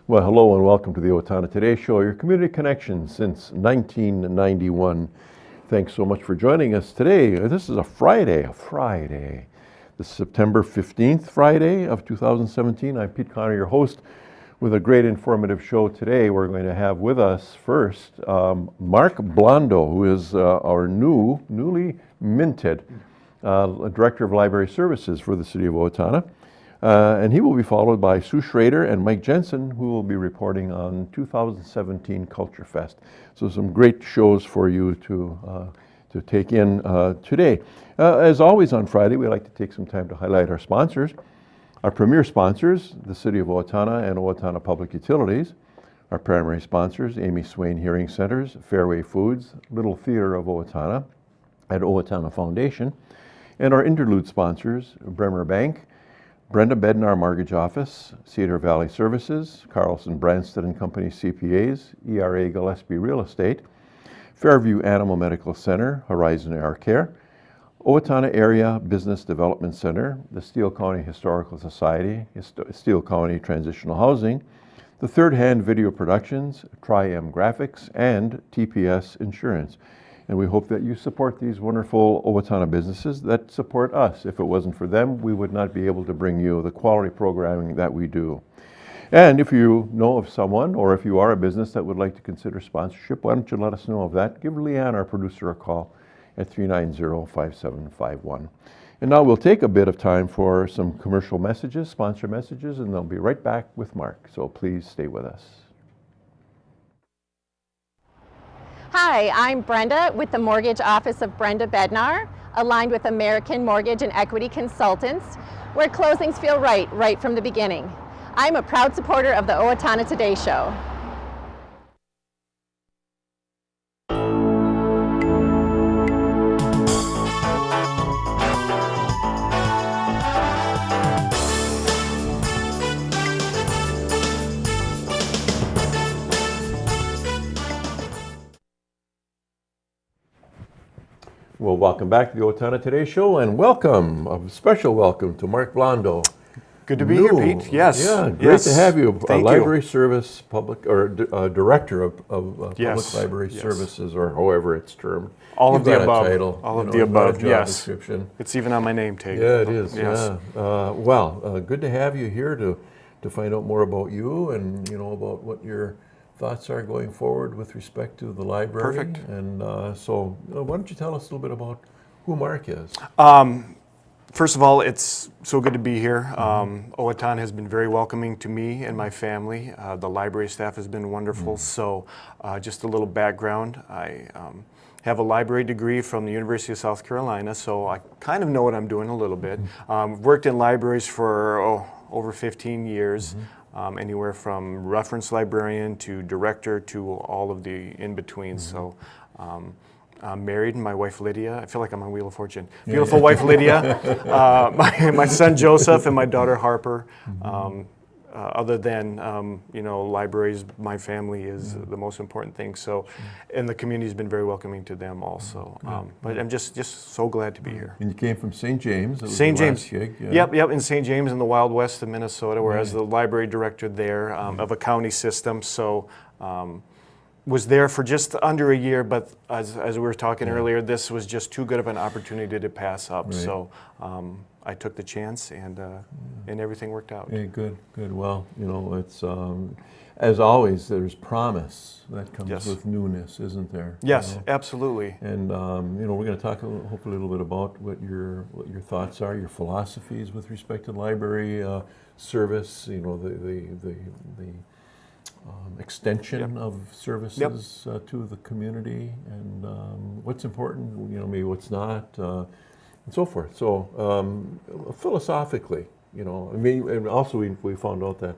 Well, hello and welcome to the Owatonna Today Show, your community connection since 1991. Thanks so much for joining us today. This is a Friday. The September 15th Friday of 2017. I'm Pete Connor, your host, with a great informative show today. We're going to have with us first Mark Blando, who is our newly minted Director of Library Services for the City of Owatonna. And he will be followed by Sue Schroeder and Mike Jensen, who will be reporting on 2017 CulturFest. So some great shows for you to take in today. As always on Friday, we like to take some time to highlight our sponsors. Our premier sponsors, the City of Owatonna and Owatonna Public Utilities. Our primary sponsors, Amy Swain Hearing Centers, Fairway Foods, Little Theater of Owatonna, and Owatonna Foundation. And our interlude sponsors, Bremer Bank, Brenda Bednar Mortgage Office, Cedar Valley Services, Carlson Branstad and Company CPAs, ERA Gillespie Real Estate, Fairview Animal Medical Center, Horizon Air Care, Owatonna Area Business Development Center, the Steele County Historical Society, Steele County Transitional Housing, the Third Hand Video Productions, Tri-M Graphics, and TPS Insurance. And we hope that you support these wonderful Owatonna businesses that support us. If it wasn't for them, we would not be able to bring you the quality programming that we do. And if you know of someone, or if you are a business that would like to consider sponsorship, why don't you let us know of that? Give Leanne, our producer, a call at 390-5751. And now we'll take a bit of time for some commercial messages, sponsor messages, and they'll be right back with Mark. So please stay with us. Hi, I'm Brenda with the Mortgage Office of Brenda Bednar, aligned with American Mortgage and Equity Consultants, where closings feel right from the beginning. I'm a proud supporter of the Owatonna Today Show. Well, welcome back to the Owatonna Today Show, and welcome, a special welcome to Mark Blando. Good to be here, Pete. Yes. Yeah, great to have you. Thank Library you. Service Public, or Director of Public Yes. Library Yes. Services, or however it's termed. All You've of the got a above. title, All of you the know, above. a job Yes. description. It's even on my name tag. Yeah, it is. Yes. Yeah. Good to have you here to find out more about you and about what your thoughts are going forward with respect to the library. Perfect. And so, why don't you tell us a little bit about who Mark is? First of all, it's so good to be here. Owatonna has been very welcoming to me and my family. The library staff has been wonderful. So just a little background. I have a library degree from the University of South Carolina, so I kind of know what I'm doing a little bit. Worked in libraries for over 15 years. Anywhere from reference librarian to director to all of the in-betweens. So I'm married, and my wife Lydia. I feel like I'm on Wheel of Fortune. Beautiful wife Lydia, my son Joseph, and my daughter Harper. Other than libraries, my family is the most important thing. So, and the community's been very welcoming to them also. But I'm just so glad to be here. And you came from St. James. St. James. Gig, yeah. Yep, in St. James in the Wild West of Minnesota, where I was the library director there of a county system. So. Was there for just under a year, but as we were talking earlier, this was just too good of an opportunity to pass up. Right. So I took the chance, and everything worked out. Yeah, good. Well, it's as always. There's promise that comes with newness, isn't there? Yes, absolutely. And we're going to talk hopefully a little bit about what your thoughts are, your philosophies with respect to library service. The extension of services to the community, and what's important, maybe what's not, and so forth. So philosophically, and also we found out that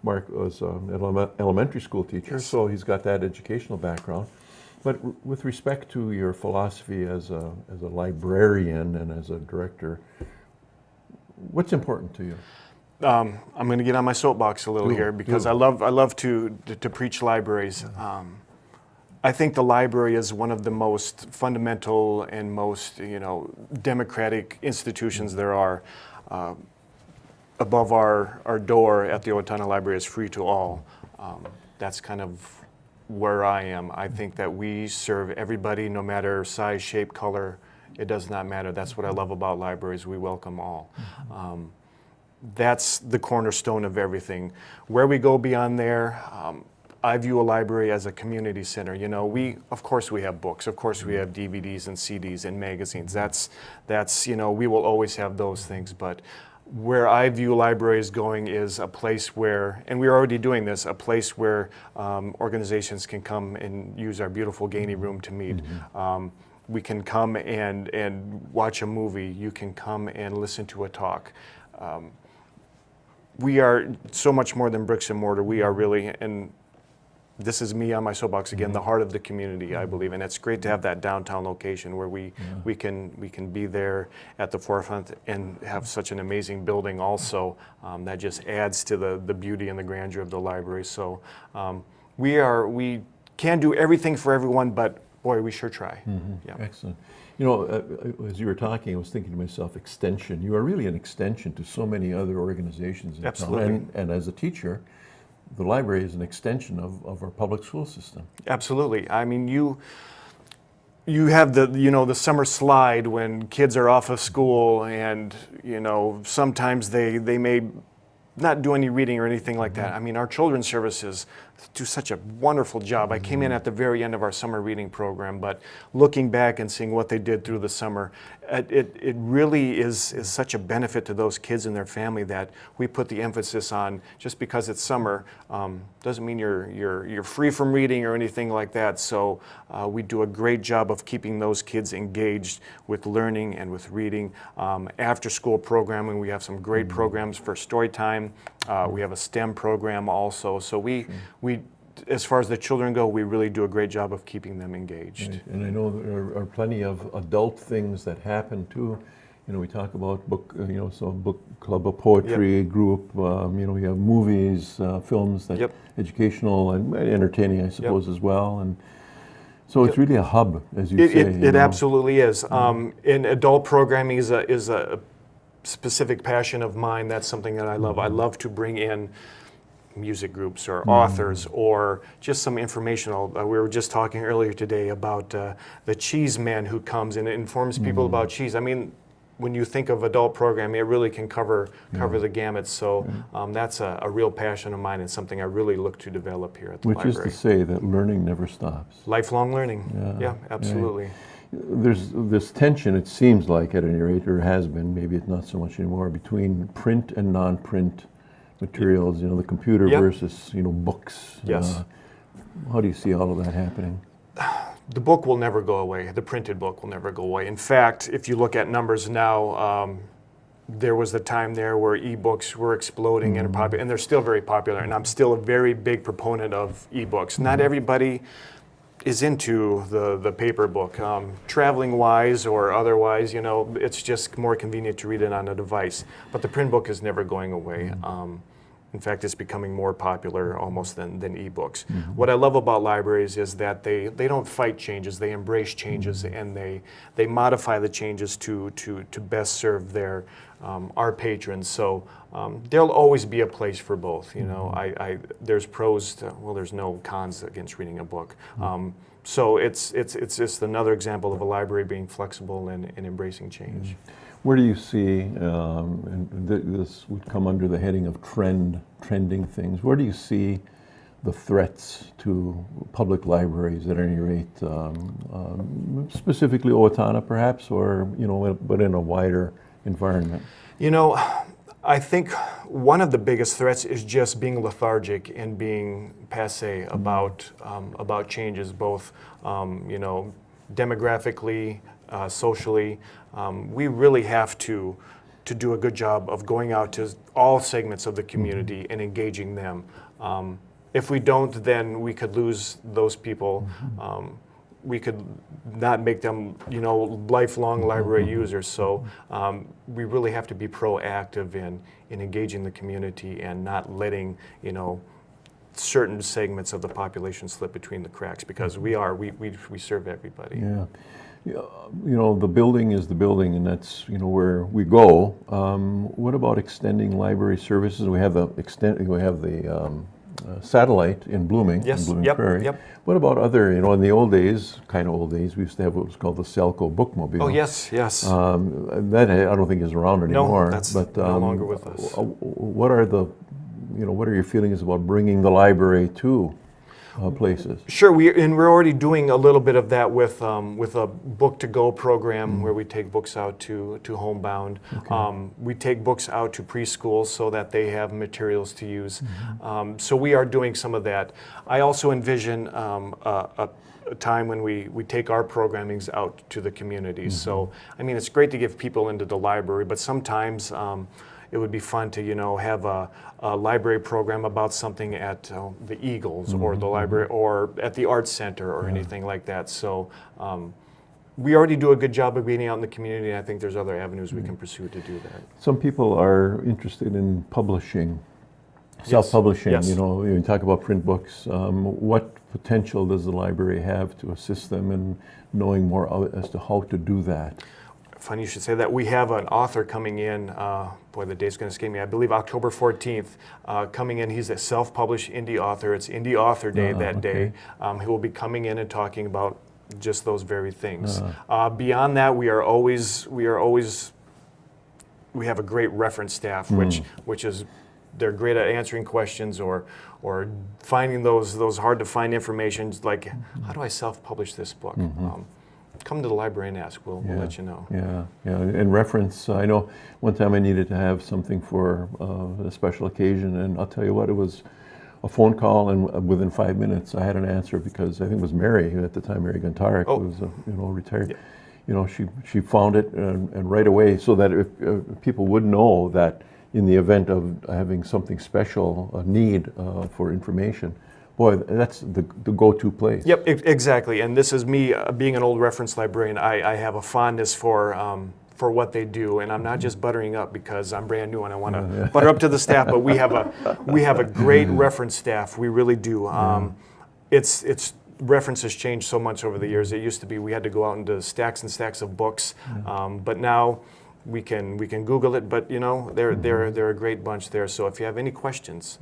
Mark was an elementary school teacher, so he's got that educational background. But with respect to your philosophy as a librarian and as a director, what's important to you? I'm going to get on my soapbox a little here because I love to preach libraries. I think the library is one of the most fundamental and most democratic institutions there are. Above our door at the Owatonna Library is free to all. That's kind of where I am. I think that we serve everybody, no matter size, shape, color. It does not matter. That's what I love about libraries. We welcome all. That's the cornerstone of everything. Where we go beyond there, I view a library as a community center. You know, of course we have books, of course we have DVDs and CDs and magazines. That's you know, we will always have those things, but where I view libraries going is a place where, and we're already doing this, a place where organizations can come and use our beautiful Gainey room to meet. We can come and watch a movie. You can come and listen to a talk. We are so much more than bricks and mortar. We are really, and this is me on my soapbox again, the heart of the community, I believe. And it's great to have that downtown location where we can be there at the forefront and have such an amazing building also that just adds to the beauty and the grandeur of the library. So we can't do everything for everyone, but boy, we sure try. Yeah. Excellent. You know, as you were talking, I was thinking to myself, extension. You are really an extension to so many other organizations in Absolutely. town. And as a teacher, the library is an extension of our public school system. Absolutely. I mean, you have the summer slide when kids are off of school, and sometimes they may not do any reading or anything like that. I mean, our children's services do such a wonderful job. I came in at the very end of our summer reading program, but looking back and seeing what they did through the summer, it really is such a benefit to those kids and their family that we put the emphasis on. Just because it's summer doesn't mean you're free from reading or anything like that. So we do a great job of keeping those kids engaged with learning and with reading. After school programming, we have some great programs for story time. We have a STEM program also. So we, as far as the children go, we really do a great job of keeping them engaged. Right. And I know there are plenty of adult things that happen too. You know, we talk about book, so book club of poetry group. We have movies, films that educational and entertaining, I suppose, as well. And so it's really a hub, as you say. It absolutely is. And adult programming is a specific passion of mine. That's something that I love. I love to bring in music groups or authors or just some informational. We were just talking earlier today about the cheese man who comes and informs people about cheese. I mean, when you think of adult programming, it really can cover the gamut. So that's a real passion of mine and something I really look to develop here at the library. Which is to say that learning never stops. Lifelong learning. Yeah, absolutely. Yeah. There's this tension, it seems like, at any rate, or has been, maybe it's not so much anymore, between print and non-print materials, the computer versus, books. Yes. How do you see all of that happening? The book will never go away. The printed book will never go away. In fact, if you look at numbers now, there was a time there where ebooks were exploding and popular, and they're still very popular, and I'm still a very big proponent of ebooks. Not everybody is into the paper book. Traveling wise or otherwise, it's just more convenient to read it on a device. But the print book is never going away. In fact, it's becoming more popular almost than ebooks. What I love about libraries is that they don't fight changes, they embrace changes, and they modify the changes to best serve our patrons. So there'll always be a place for both. There's pros there's no cons against reading a book. So it's just another example of a library being flexible and embracing change. Where do you see, and this would come under the heading of trending things, where do you see the threats to public libraries at any rate, specifically Owatonna perhaps, or, but in a wider environment? I think one of the biggest threats is just being lethargic and being passé about changes, both, demographically, socially. We really have to do a good job of going out to all segments of the community and engaging them. If we don't, then we could lose those people. We could not make them, lifelong library users. So we really have to be proactive in engaging the community and not letting, certain segments of the population slip between the cracks, because we serve everybody. Yeah. The building is the building, and that's where we go. What about extending library services? We have the satellite in Blooming, Yes, in Blooming yep, Prairie. yep. What about other, in the old days, kind of old days, we used to have what was called the Selco Bookmobile. Oh, yes, yes. That I don't think is around anymore. No, that's but, no longer with us. What are what are your feelings about bringing the library to places? Sure, we're already doing a little bit of that with a book-to-go program where we take books out to homebound. Okay. We take books out to preschools so that they have materials to use. So we are doing some of that. I also envision a time when we take our programmings out to the communities. So, I mean, it's great to give people into the library, but sometimes it would be fun to, have a library program about something at the Eagles or the library or at the Arts Center or anything like that. So we already do a good job of being out in the community, and I think there's other avenues we can pursue to do that. Some people are interested in publishing, self-publishing. Yes. You talk about print books. What potential does the library have to assist them in knowing more as to how to do that? Funny you should say that. We have an author coming in, boy, the date's going to escape me, I believe October 14th, coming in. He's a self-published indie author. It's Indie Author Day that day. He will be coming in and talking about just those very things. Beyond that, we have a great reference staff, which is, they're great at answering questions or finding those hard to find information, like, how do I self-publish this book? Come to the library and ask. We'll let you know. Yeah. And reference, I know one time I needed to have something for a special occasion, and I'll tell you what, it was a phone call, and within 5 minutes I had an answer, because I think it was Mary, at the time, Mary Gontarek, was retired. Yeah. She found it and right away, so that if people would know that in the event of having something special, a need for information, boy, that's the go-to place. Yep, exactly. And this is me being an old reference librarian. I have a fondness for what they do, and I'm not just buttering up because I'm brand new and I want to butter up to the staff. But we have a great reference staff. We really do. It's references changed so much over the years. It used to be we had to go out into stacks and stacks of books, but now we can Google it. But they're a great bunch there. So if you have any questions,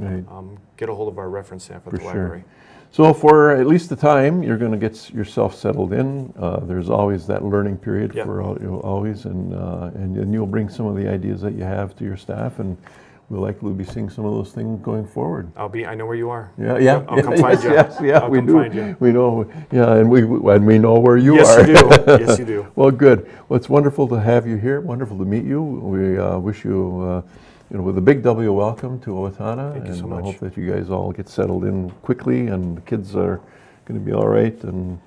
get a hold of our reference staff at the library. So for at least the time you're going to get yourself settled in, there's always that learning period for always, and you'll bring some of the ideas that you have to your staff, and we'll likely be seeing some of those things going forward. I know where you are. Yeah. I'll come find you. Yes, we do. Find you. We know. Yeah, and we know where you are. Yes, you do. Yes, you do. Well, good. Well, it's wonderful to have you here. Wonderful to meet you. We wish you, with a big W, welcome to Owatonna. Thank you so much. I hope that you guys all get settled in quickly, and the kids are going to be all right, and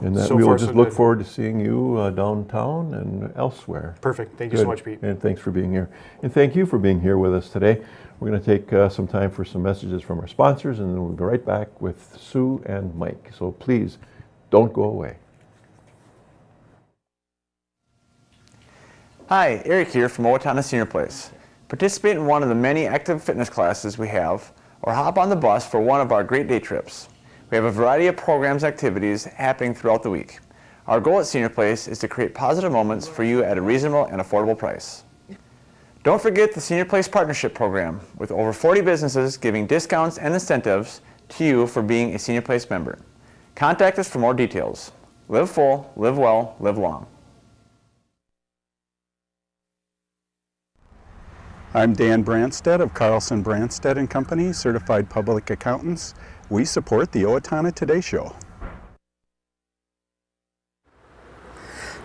that So we'll far, just so look good. forward to seeing you downtown and elsewhere. Perfect. Thank you so much, Pete. And thanks for being here. And thank you for being here with us today. We're going to take some time for some messages from our sponsors, and then we'll be right back with Sue and Mike. So please, don't go away. Hi, Eric here from Owatonna Senior Place. Participate in one of the many active fitness classes we have, or hop on the bus for one of our great day trips. We have a variety of programs and activities happening throughout the week. Our goal at Senior Place is to create positive moments for you at a reasonable and affordable price. Don't forget the Senior Place Partnership Program, with over 40 businesses giving discounts and incentives to you for being a Senior Place member. Contact us for more details. Live full, live well, live long. I'm Dan Branstead of Carlson Branstead & Company, Certified Public Accountants. We support the Owatonna Today Show.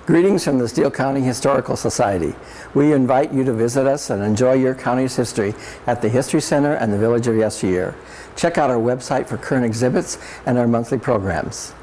Greetings from the Steele County Historical Society. We invite you to visit us and enjoy your county's history at the History Center and the Village of Yesteryear. Check out our website for current exhibits and our monthly programs.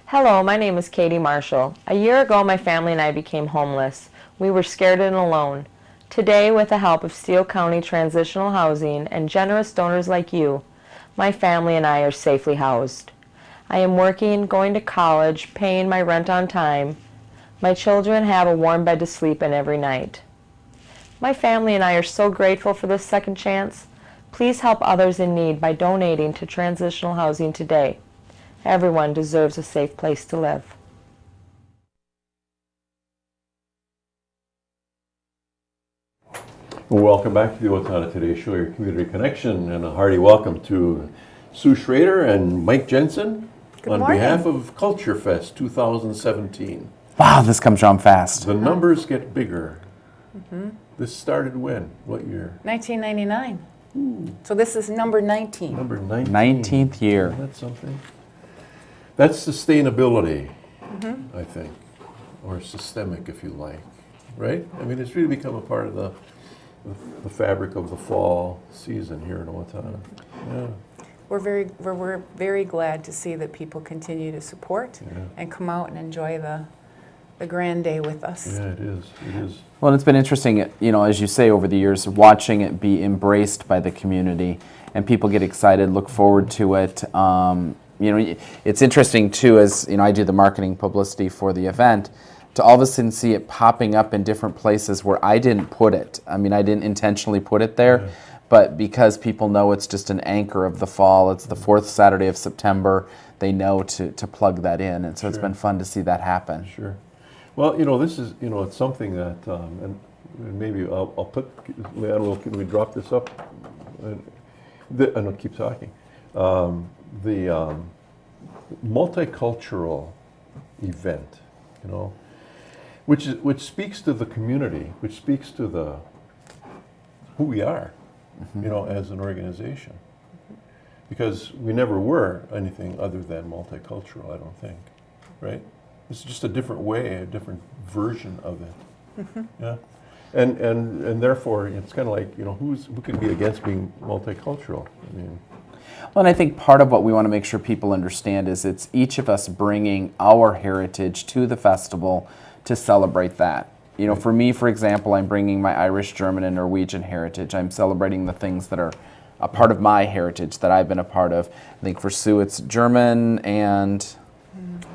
Hello, my name is Katie Marshall. A year ago, my family and I became homeless. We were scared and alone. Today, with the help of Steele County Transitional Housing and generous donors like you, my family and I are safely housed. I am working, going to college, paying my rent on time. My children have a warm bed to sleep in every night. My family and I are so grateful for this second chance. Please help others in need by donating to transitional housing today. Everyone deserves a safe place to live. Welcome back to the Owatonna Today Show, your community connection, and a hearty welcome to Sue Schroeder and Mike Jensen on morning. behalf of CulturFest 2017. Wow, this comes around fast. The numbers get bigger. This started when? What year? 1999. So this is number 19. Number 19. 19th year. That's something. That's sustainability, I think, or systemic, if you like, right? I mean, it's really become a part of the fabric of the fall season here in Owatonna. Yeah. We're very glad to see that people continue to support and come out and enjoy the grand day with us. Yeah, it is. It is. Well, it's been interesting, you know, as you say, over the years, watching it be embraced by the community, and people get excited, look forward to it. You know, it's interesting too, as you know, I do the marketing publicity for the event, to all of a sudden see it popping up in different places where I didn't put it. I mean, I didn't intentionally put it there, but because people know it's just an anchor of the fall, it's the fourth Saturday of September, they know to plug that in, and so it's been fun to see that happen. Sure. Well, you know, this is, you know, it's something that, and maybe I'll put, Leanne, can we drop this up? And I'll keep talking. The multicultural event, you know, which speaks to the community, which speaks to the who we are, you know, as an organization, because we never were anything other than multicultural. I don't think, right? It's just a different way, a different version of it. Yeah, and therefore it's kind of like, you know, who can be against being multicultural? I mean. Well, and I think part of what we want to make sure people understand is it's each of us bringing our heritage to the festival to celebrate that. You know, for me, for example, I'm bringing my Irish, German, and Norwegian heritage. I'm celebrating the things that are a part of my heritage that I've been a part of. I think for Sue, it's German and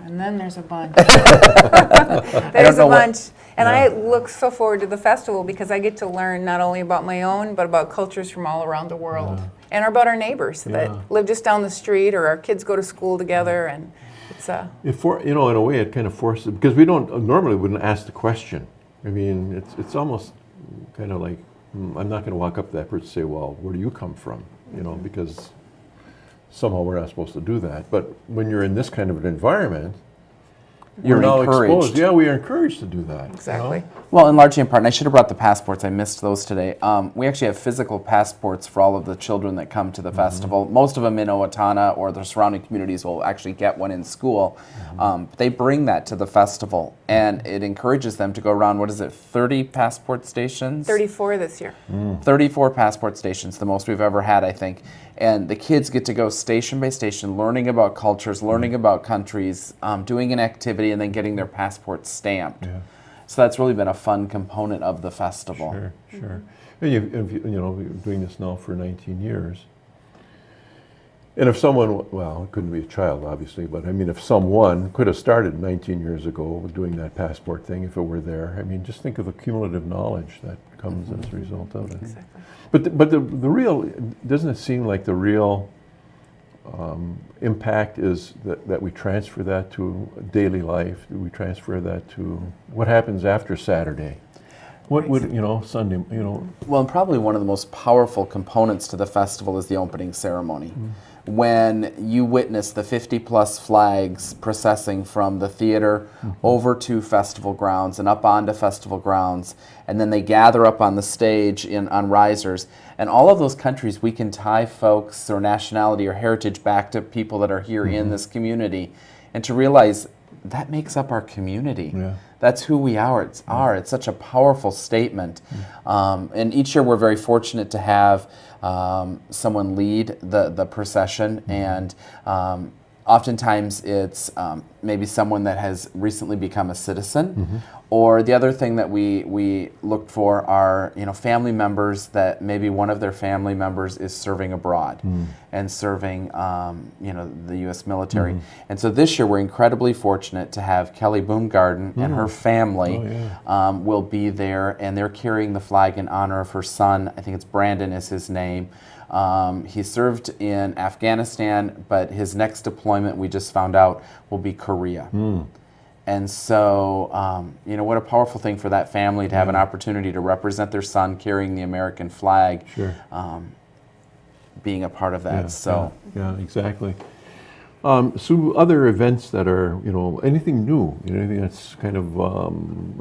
then there's a bunch. There's a bunch. And I look so forward to the festival because I get to learn not only about my own, but about cultures from all around the world. And about our neighbors that live just down the street, or our kids go to school together, and it's you know, in a way, it kind of forces, because we normally wouldn't ask the question. I mean, it's almost kind of like, I'm not going to walk up to that person and say, well, where do you come from? You know, because somehow we're not supposed to do that. But when you're in this kind of an environment, you're now encouraged. Exposed. Yeah, we are encouraged to do that. Exactly. You know? Well, and largely in part, and I should have brought the passports, I missed those today. We actually have physical passports for all of the children that come to the festival. Most of them in Owatonna or the surrounding communities will actually get one in school. They bring that to the festival, and it encourages them to go around, 30 passport stations? 34 this year. 34 passport stations, the most we've ever had, I think. And the kids get to go station by station, learning about cultures, learning about countries, doing an activity, and then getting their passports stamped. Yeah. So that's really been a fun component of the festival. Sure, sure. And you know, we're doing this now for 19 years. And if someone, well, it couldn't be a child, obviously, but I mean, if someone could have started 19 years ago doing that passport thing, if it were there, I mean, just think of the cumulative knowledge that comes as a result of it. Exactly. But the real, doesn't it seem like the real impact is that we transfer that to daily life, we transfer that to what happens after Saturday? What would, you know, Sunday, you know? Well, and probably one of the most powerful components to the festival is the opening ceremony. When you witness the 50-plus flags processing from the theater over to festival grounds and up onto festival grounds, and then they gather up on the stage on risers, and all of those countries, we can tie folks or nationality or heritage back to people that are here in this community, and to realize that makes up our community. Yeah. That's who we are. It's such a powerful statement. And each year we're very fortunate to have someone lead the procession, and oftentimes it's maybe someone that has recently become a citizen, or the other thing that we look for are family members that maybe one of their family members is serving abroad and serving the U.S. military. And so this year we're incredibly fortunate to have Kelly Boomgarden and her family will be there, and they're carrying the flag in honor of her son. I think it's Brandon is his name. He served in Afghanistan, but his next deployment, we just found out, will be Korea. And so, what a powerful thing for that family to have an opportunity to represent their son carrying the American flag, being a part of that. Yeah, exactly. So other events that are, anything new, anything that's kind of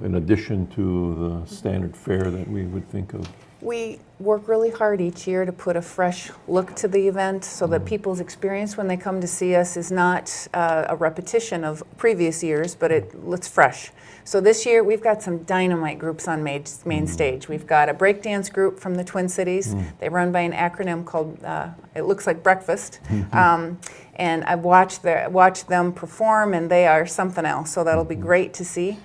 in addition to the standard fare that we would think of? We work really hard each year to put a fresh look to the event so that people's experience when they come to see us is not a repetition of previous years, but it's fresh. So this year we've got some dynamite groups on main stage. We've got a breakdance group from the Twin Cities. They run by an acronym called, it looks like breakfast. And I've watched them perform, and they are something else, so that'll be great to see.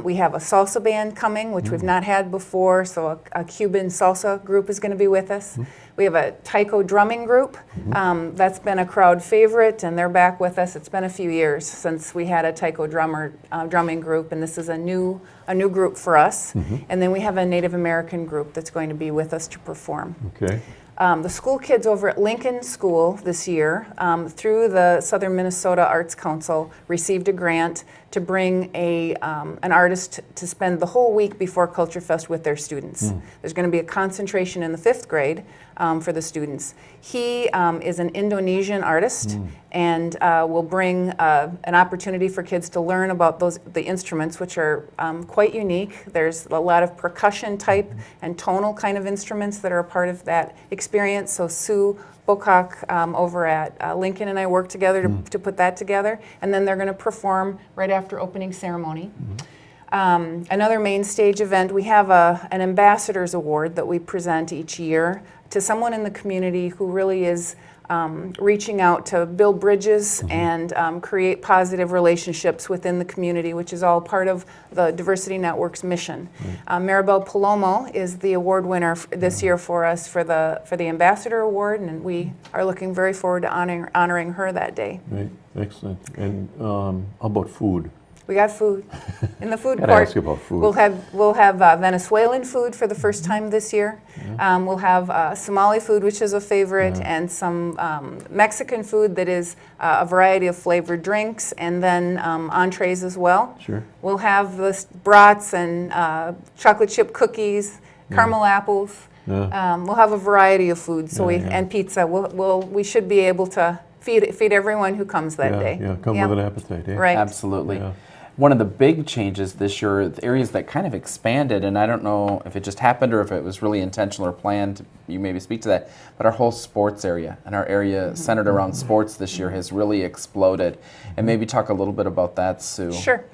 We have a salsa band coming, which we've not had before, so a Cuban salsa group is going to be with us. We have a taiko drumming group. That's been a crowd favorite, and they're back with us. It's been a few years since we had a taiko drumming group, and this is a new group for us. And then we have a Native American group that's going to be with us to perform. Okay. The school kids over at Lincoln School this year, through the Southern Minnesota Arts Council, received a grant to bring an artist to spend the whole week before CulturFest with their students. There's going to be a concentration in the 5th grade for the students. He is an Indonesian artist and will bring an opportunity for kids to learn about the instruments, which are quite unique. There's a lot of percussion type and tonal kind of instruments that are a part of that experience. So Sue Bocock over at Lincoln and I worked together to put that together, and then they're going to perform right after opening ceremony. Another main stage event, we have an Ambassadors Award that we present each year to someone in the community who really is reaching out to build bridges and create positive relationships within the community, which is all part of the Diversity Network's mission. Maribel Palomo is the award winner this year for us for the Ambassador Award, and we are looking very forward to honoring her that day. Right, excellent. And how about food? We got food in the food Gotta court. ask you about food. We'll have Venezuelan food for the first time this year. We'll have Somali food, which is a favorite, and some Mexican food that is a variety of flavored drinks, and then entrees as well. Sure. We'll have the brats and chocolate chip cookies, caramel apples. We'll have a variety of food. So and pizza. We should be able to feed everyone who comes that day. Yeah, come with an appetite. Right. Absolutely. Yeah. One of the big changes this year, the areas that kind of expanded, and I don't know if it just happened or if it was really intentional or planned, you maybe speak to that, but our whole sports area and our area centered around sports this year has really exploded. And maybe talk a little bit about that, Sue. Sure.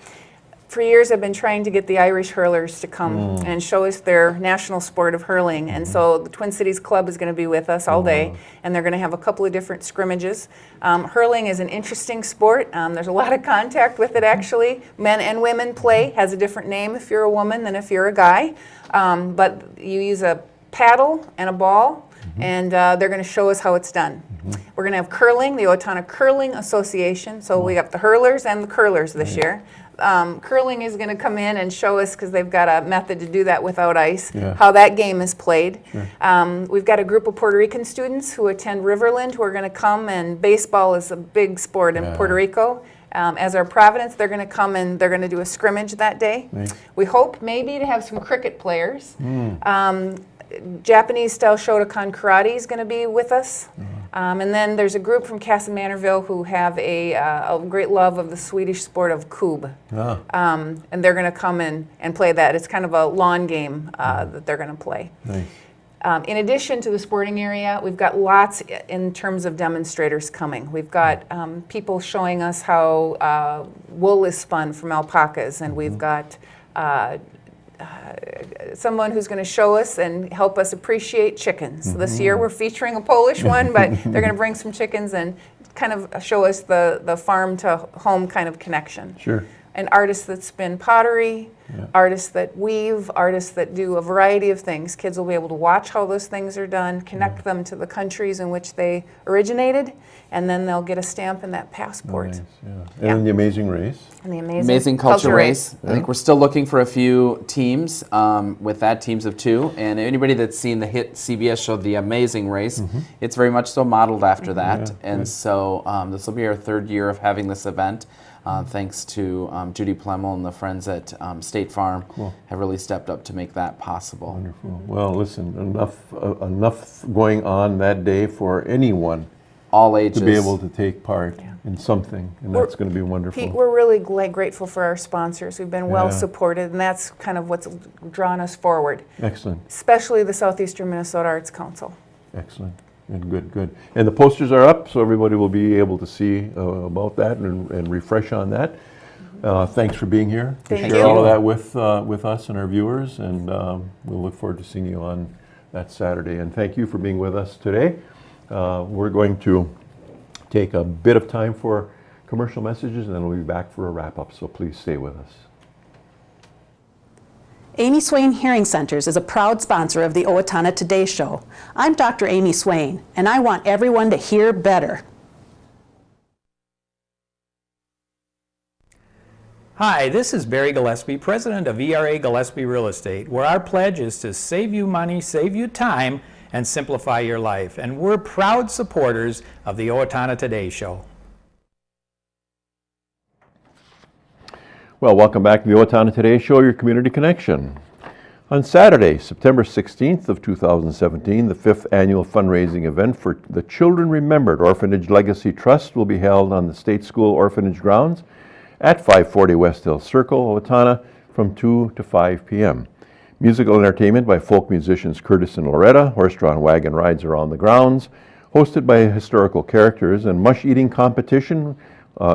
For years, I've been trying to get the Irish hurlers to come and show us their national sport of hurling. And so the Twin Cities Club is going to be with us all day, and they're going to have a couple of different scrimmages. Hurling is an interesting sport. There's a lot of contact with it, actually. Men and women play. Has a different name if you're a woman than if you're a guy. But you use a paddle and a ball, and they're going to show us how it's done. We're going to have curling, the Owatonna Curling Association. So we have the hurlers and the curlers this year. Curling is going to come in and show us, because they've got a method to do that without ice, how that game is played. We've got a group of Puerto Rican students who attend Riverland who are going to come, and baseball is a big sport in Puerto Rico. As our Providence, they're going to come and they're going to do a scrimmage that day. We hope maybe to have some cricket players. Japanese-style Shotokan karate is going to be with us. And then there's a group from Cassamanorville who have a great love of the Swedish sport of kub. And they're going to come in and play that. It's kind of a lawn game that they're going to play. In addition to the sporting area, we've got lots in terms of demonstrators coming. We've got people showing us how wool is spun from alpacas, and we've got someone who's going to show us and help us appreciate chickens. This year we're featuring a Polish one, but they're going to bring some chickens and kind of show us the farm to home kind of connection. Sure. An artist that spin pottery, artists that weave, artists that do a variety of things. Kids will be able to watch how those things are done, connect them to the countries in which they originated, and then they'll get a stamp in that passport. Nice, yeah. And the Amazing Race. And the Amazing Culture Race. I think we're still looking for a few teams with that, teams of 2. And anybody that's seen the hit CBS show, The Amazing Race, it's very much so modeled after that. And so this will be our 3rd year of having this event. Thanks to Judy Plemmel and the friends at State Farm have really stepped up to make that possible. Wonderful. Well, listen, enough going on that day for anyone. All ages. To be able to take part in something, and that's going to be wonderful. Pete, we're really grateful for our sponsors. We've been well supported, and that's kind of what's drawn us forward. Excellent. Especially the Southeastern Minnesota Arts Council. Excellent. And good. And the posters are up, so everybody will be able to see about that and refresh on that. Thanks for being here. Thank Share you. all of that with us and our viewers, and we'll look forward to seeing you on that Saturday. And thank you for being with us today. We're going to take a bit of time for commercial messages, and then we'll be back for a wrap-up, so please stay with us. Amy Swain Hearing Centers is a proud sponsor of the Owatonna Today Show. I'm Dr. Amy Swain, and I want everyone to hear better. Hi, this is Barry Gillespie, president of ERA Gillespie Real Estate, where our pledge is to save you money, save you time, and simplify your life. And we're proud supporters of the Owatonna Today Show. Well, welcome back to the Owatonna Today Show, your community connection. On Saturday, September 16th of 2017, the 5th annual fundraising event for the Children Remembered Orphanage Legacy Trust will be held on the State School Orphanage grounds at 540 West Hill Circle, Owatonna, from 2 to 5 p.m. Musical entertainment by folk musicians Curtis and Loretta, horse-drawn wagon rides around the grounds, hosted by historical characters, and mush-eating competition,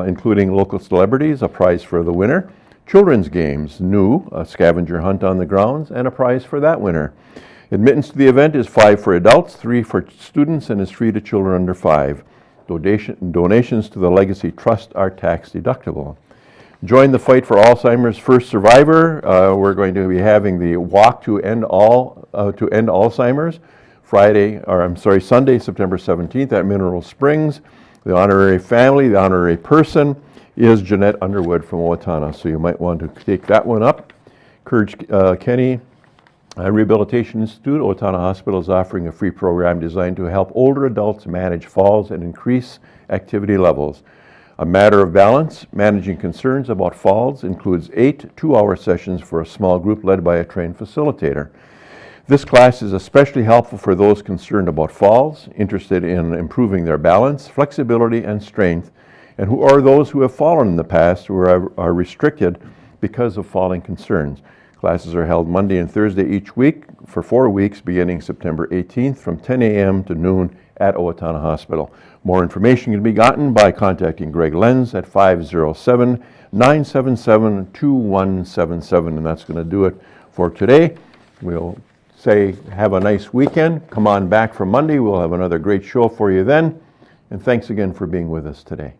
including local celebrities, a prize for the winner, children's games, a scavenger hunt on the grounds, and a prize for that winner. Admittance to the event is $5 for adults, $3 for students, and is free to children under 5. Donations to the Legacy Trust are tax deductible. Join the fight for Alzheimer's First Survivor. We're going to be having the Walk to End Alzheimer's Sunday, September 17th at Mineral Springs. The honorary family, the honorary person is Jeanette Underwood from Owatonna, so you might want to take that one up. Courage Kenny Rehabilitation Institute, Owatonna Hospital, is offering a free program designed to help older adults manage falls and increase activity levels. A matter of balance, managing concerns about falls includes 8 two-hour sessions for a small group led by a trained facilitator. This class is especially helpful for those concerned about falls, interested in improving their balance, flexibility, and strength, and who are those who have fallen in the past who are restricted because of falling concerns. Classes are held Monday and Thursday each week for 4 weeks beginning September 18th from 10 a.m. to noon at Owatonna Hospital. More information can be gotten by contacting Greg Lenz at 507-977-2177, and that's going to do it for today. We'll say have a nice weekend. Come on back for Monday. We'll have another great show for you then. And thanks again for being with us today.